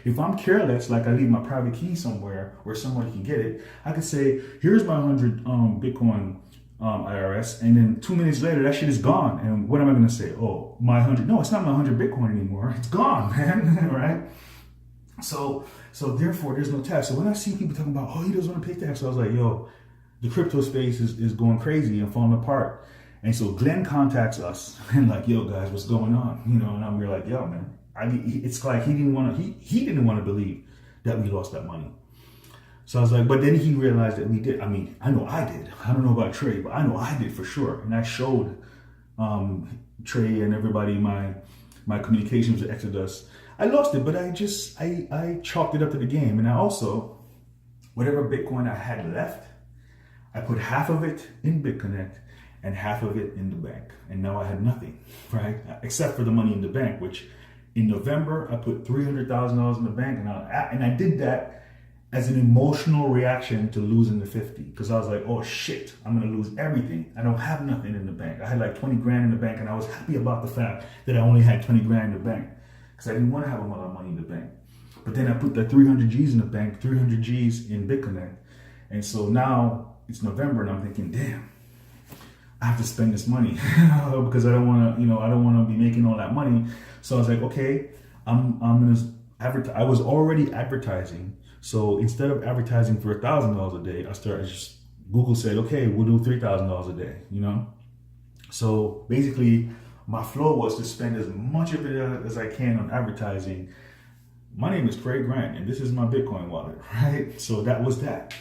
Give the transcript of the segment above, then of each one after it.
if I'm careless, like I leave my private key somewhere where somebody can get it, I could say, here's my 100 Bitcoin IRS, and then 2 minutes later that shit is gone. And what am I gonna say? Oh, my 100? No, it's not my 100 Bitcoin anymore. It's gone, man. Right? So therefore, there's no tax. So when I see people talking about, oh, he doesn't want to pay tax, so I was like, yo, the crypto space is going crazy and falling apart. And so Glenn contacts us and like, yo, guys, what's going on? And we're like, yo, man, it's like he didn't want to believe that we lost that money. So I was like, but then he realized that we did. I mean, I know I did. I don't know about Trey, but I know I did for sure. And I showed Trey and everybody my communications with Exodus. I lost it, but I chalked it up to the game. And I also, whatever Bitcoin I had left, I put half of it in Bitconnect and half of it in the bank. And now I had nothing, right? Except for the money in the bank, which in November, I put $300,000 in the bank. And I did that as an emotional reaction to losing the 50. Because I was like, oh shit, I'm going to lose everything. I don't have nothing in the bank. I had like 20 grand in the bank, and I was happy about the fact that I only had 20 grand in the bank. Because I didn't want to have a lot of money in the bank. But then I put the 300 G's in the bank, 300 G's in Bitconnect. And so now it's November, and I'm thinking, damn, I have to spend this money because I don't want to be making all that money. So I was like, okay, I'm going to advertise. I was already advertising. So instead of advertising for $1,000 a day, I started Google said, okay, we'll do $3,000 a day, So basically my flow was to spend as much of it as I can on advertising. My name is Craig Grant, and this is my Bitcoin wallet, right? So that was that.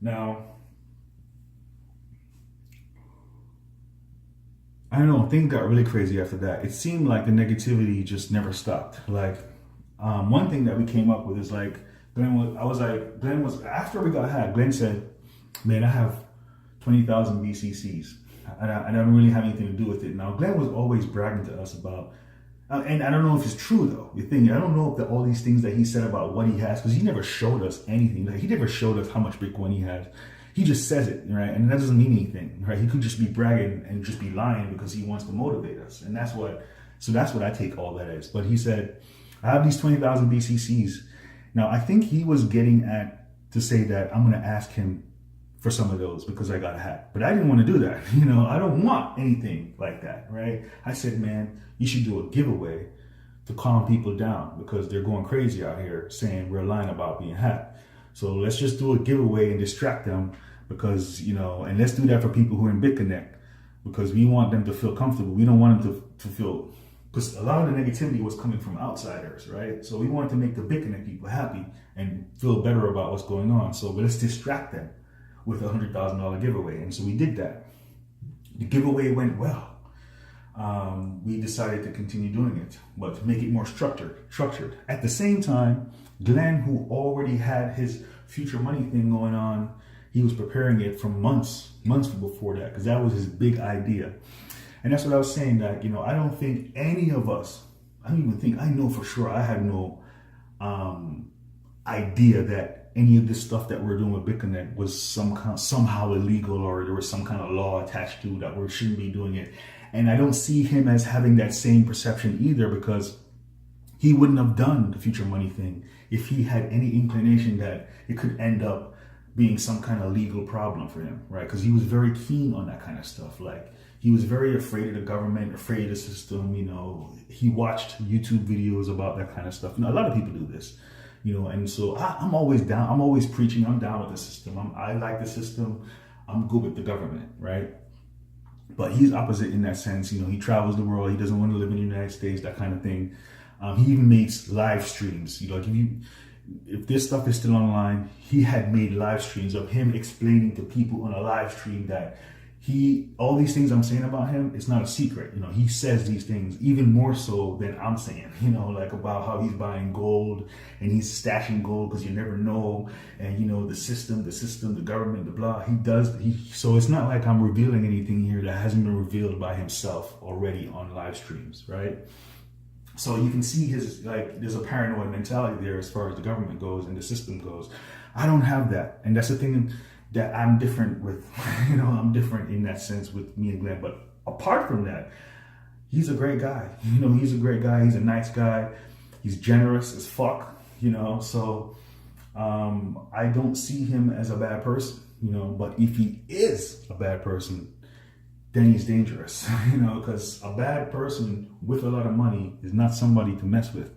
Now, I don't know, things got really crazy after that. It seemed like the negativity just never stopped. Like, one thing that we came up with is like, Glenn was, after we got hacked, Glenn said, man, I have 20,000 BCCs. And I don't really have anything to do with it. Now, Glenn was always bragging to us about, and I don't know if it's true though. I don't know if all these things that he said about what he has, because he never showed us anything. Like, he never showed us how much Bitcoin he has. He just says it, right? And that doesn't mean anything, right? He could just be bragging and just be lying because he wants to motivate us. And that's what I take all that as. But he said, I have these 20,000 BCCs. Now, I think he was getting at to say that I'm going to ask him for some of those because I got hacked. But I didn't want to do that. I don't want anything like that, right? I said, man, you should do a giveaway to calm people down because they're going crazy out here saying we're lying about being hacked. So let's just do a giveaway and distract them because, and let's do that for people who are in Bitconnect because we want them to feel comfortable. We don't want them to feel, because a lot of the negativity was coming from outsiders, right? So we wanted to make the Bitconnect people happy and feel better about what's going on. So let's distract them with a $100,000 giveaway. And so we did that. The giveaway went well. We decided to continue doing it, but to make it more structured. At the same time, Glenn, who already had his future money thing going on, he was preparing it from months before that, because that was his big idea. And that's what I was saying, that, I don't think any of us, I know for sure I had no idea that any of this stuff that we're doing with Bitconnect was somehow illegal, or there was some kind of law attached to that we shouldn't be doing it. And I don't see him as having that same perception either, because he wouldn't have done the future money thing if he had any inclination that it could end up being some kind of legal problem for him, right? Because he was very keen on that kind of stuff. Like, he was very afraid of the government, afraid of the system. He watched YouTube videos about that kind of stuff. A lot of people do this, and so I'm always down. I'm always preaching. I'm down with the system. I like the system. I'm good with the government, right? But he's opposite in that sense. He travels the world. He doesn't want to live in the United States, that kind of thing. He even makes live streams. Like, if this stuff is still online, he had made live streams of him explaining to people on a live stream that all these things I'm saying about him, it's not a secret. He says these things even more so than I'm saying, like about how he's buying gold and he's stashing gold because you never know. And, the system, the government, the blah, so it's not like I'm revealing anything here that hasn't been revealed by himself already on live streams, right? So you can see there's a paranoid mentality there as far as the government goes and the system goes. I don't have that. And that's the thing that I'm different with. I'm different in that sense with me and Glenn. But apart from that, he's a great guy. He's a great guy. He's a nice guy. He's generous as fuck, So I don't see him as a bad person, But if he is a bad person, then he's dangerous, because a bad person with a lot of money is not somebody to mess with.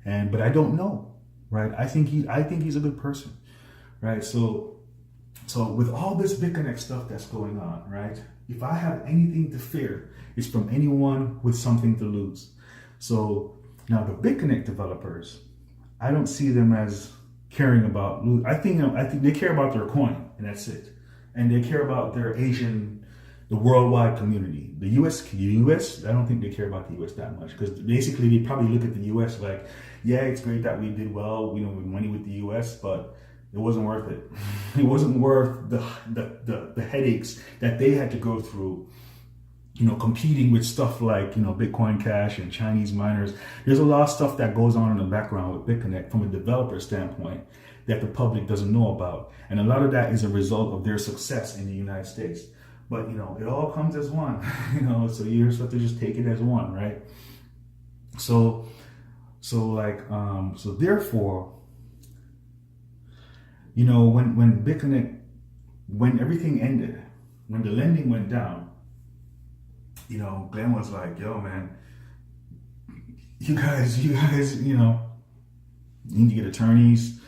But I don't know, right? I think he's a good person, right? So with all this Bitconnect stuff that's going on, right? If I have anything to fear, it's from anyone with something to lose. So now the Bitconnect developers, I don't see them as caring about. I think they care about their coin, and that's it. And they care about their the worldwide community. The US, I don't think they care about the US that much, because basically they probably look at the US like, yeah, it's great that we did well, we money with the US, but it wasn't worth it. It wasn't worth the headaches that they had to go through, competing with stuff like, Bitcoin Cash and Chinese miners. There's a lot of stuff that goes on in the background with Bitconnect from a developer standpoint that the public doesn't know about. And a lot of that is a result of their success in the United States. But, it all comes as one, so you just have to just take it as one, right? So therefore, when Bitconnect, when everything ended, when the lending went down, Glenn was like, yo, man, you guys, you need to get attorneys.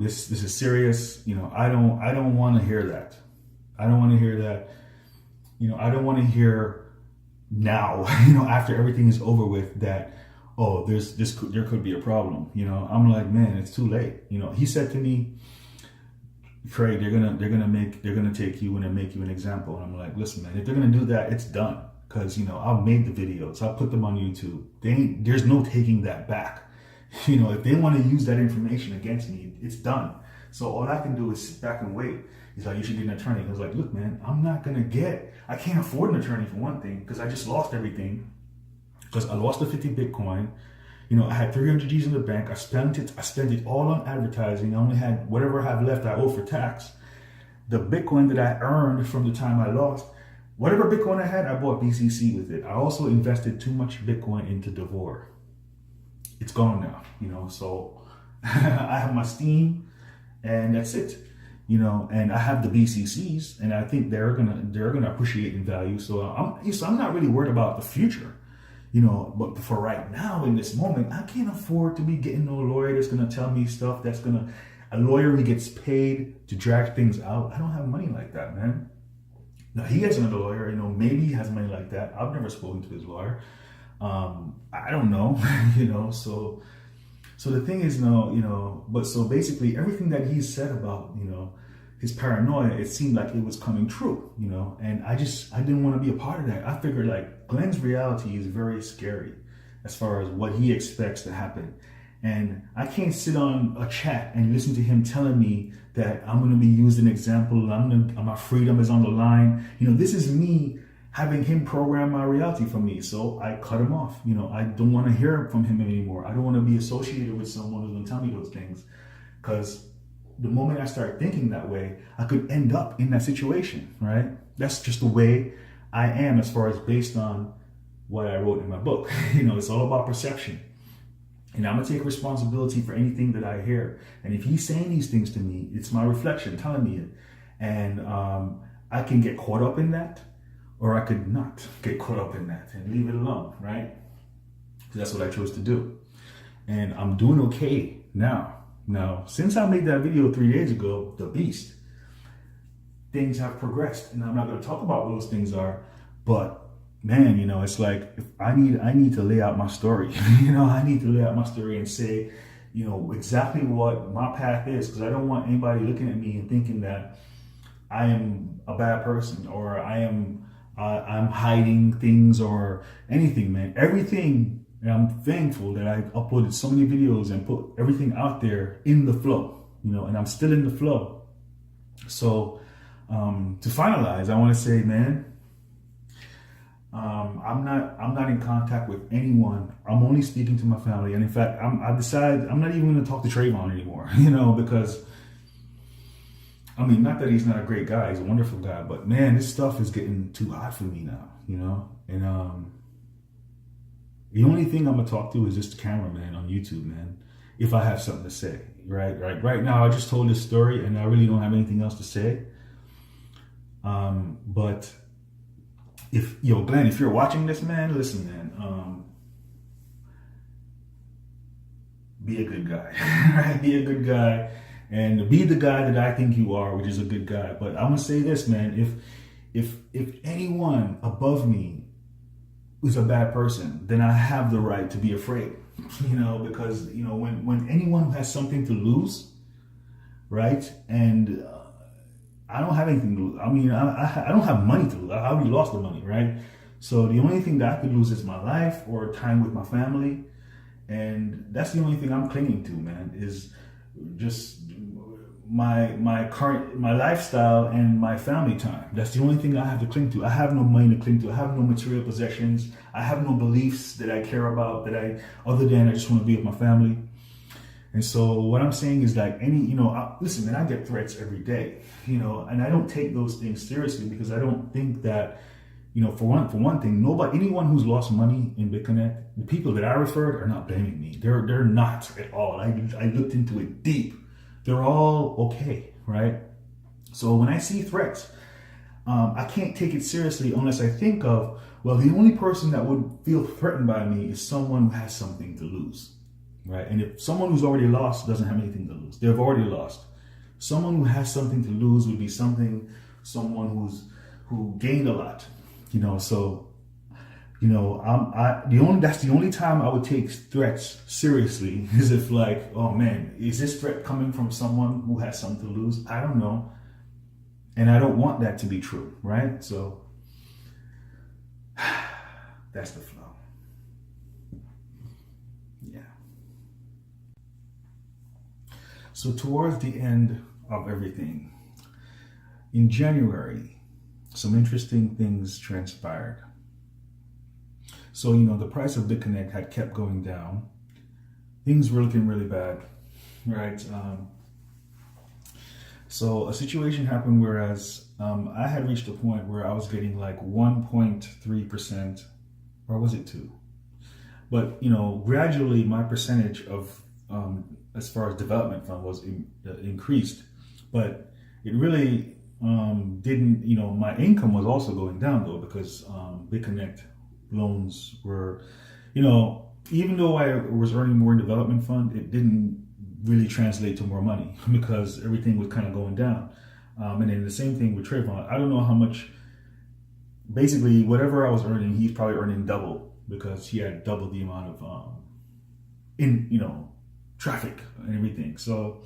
This is serious. I don't want to hear that. I don't want to hear that. I don't want to hear now, after everything is over with, that, oh, there could be a problem. I'm like, man, it's too late. He said to me, Trey, they're gonna take you and make you an example. And I'm like, listen, man, if they're gonna do that, it's done. Because I've made the videos, I'll put them on YouTube. There's no taking that back. If they want to use that information against me, it's done. So all I can do is sit back and wait. He's like, you should get an attorney. I was like, look, man, I can't afford an attorney for one thing, because I just lost everything. Because I lost the 50 Bitcoin. I had 300 G's in the bank. I spent it all on advertising. I only had whatever I have left I owe for tax. The Bitcoin that I earned from the time I lost, whatever Bitcoin I had, I bought BCC with it. I also invested too much Bitcoin into Devore. It's gone now, so I have my Steam, and that's it. And I have the BCCs, and I think they're gonna appreciate in value. So I'm not really worried about the future, But for right now, in this moment, I can't afford to be getting no lawyer that's gonna tell me stuff. A lawyer who gets paid to drag things out. I don't have money like that, man. Now he has another lawyer, maybe he has money like that. I've never spoken to his lawyer. I don't know, So the thing is, but so basically everything that he said about, his paranoia, it seemed like it was coming true, and I didn't want to be a part of that. I figured like Glenn's reality is very scary as far as what he expects to happen. And I can't sit on a chat and listen to him telling me that I'm going to be used an example. My freedom is on the line. This is me having him program my reality for me. So I cut him off. I don't want to hear from him anymore. I don't want to be associated with someone who's going to tell me those things. Because the moment I start thinking that way, I could end up in that situation, right? That's just the way I am, as far as based on what I wrote in my book. It's all about perception. And I'm going to take responsibility for anything that I hear. And if he's saying these things to me, it's my reflection telling me it. And I can get caught up in that, or I could not get caught up in that and leave it alone, right? So that's what I chose to do. And I'm doing okay now. Now, since I made that video 3 days ago, The Beast, things have progressed. And I'm not going to talk about what those things are, but man, it's like, if I need to lay out my story. I need to lay out my story and say, exactly what my path is, because I don't want anybody looking at me and thinking that I am a bad person, or I'm hiding things or anything, man. Everything, and I'm thankful that I uploaded so many videos and put everything out there in the flow, and I'm still in the flow. So to finalize, I want to say, man, I'm not in contact with anyone. I'm only speaking to my family. And in fact, I decided I'm not even going to talk to Trevon anymore, because I mean, not that he's not a great guy, he's a wonderful guy, but man, this stuff is getting too hot for me now, you know? And the only thing I'm gonna talk to is just the cameraman on YouTube, man. If I have something to say, right now, I just told this story and I really don't have anything else to say. But Glenn, if you're watching this, man, listen, man, be a good guy, right? Be a good guy and be the guy that I think you are, which is a good guy. But I'm gonna say this, man, if anyone above me is a bad person, then I have the right to be afraid, because, when anyone who has something to lose, right? And I don't have anything to lose. I mean, I don't have money to lose. I already lost the money, right? So the only thing that I could lose is my life or time with my family. And that's the only thing I'm clinging to, man, is just my lifestyle and my family time. That's the only thing I have to cling to. I have no money to cling to. I have no material possessions. I have no beliefs that I care about other than I just want to be with my family. And so what I'm saying is like listen, man, I get threats every day, and I don't take those things seriously because I don't think that, for one thing, anyone who's lost money in Bitconnect, the people that I referred are not blaming me. They're not at all. I looked into it deep. They're all okay, right? So when I see threats, I can't take it seriously unless I think of, well, the only person that would feel threatened by me is someone who has something to lose. Right? And if someone who's already lost doesn't have anything to lose, they've already lost. Someone who has something to lose would be someone who gained a lot, So, that's the only time I would take threats seriously is if like, oh man, is this threat coming from someone who has something to lose? I don't know, and I don't want that to be true, right? So that's the flow. So towards the end of everything, in January, some interesting things transpired. So, the price of Bitconnect had kept going down. Things were looking really bad, right? So a situation happened whereas I had reached a point where I was getting like 1.3%, or was it 2? But, gradually my percentage of as far as development fund was increased, but it really didn't, my income was also going down though, because Bitconnect loans were, even though I was earning more in development fund, it didn't really translate to more money because everything was kind of going down. And then the same thing with Trevon. I don't know how much, basically whatever I was earning, he's probably earning double because he had double the amount of, traffic and everything. So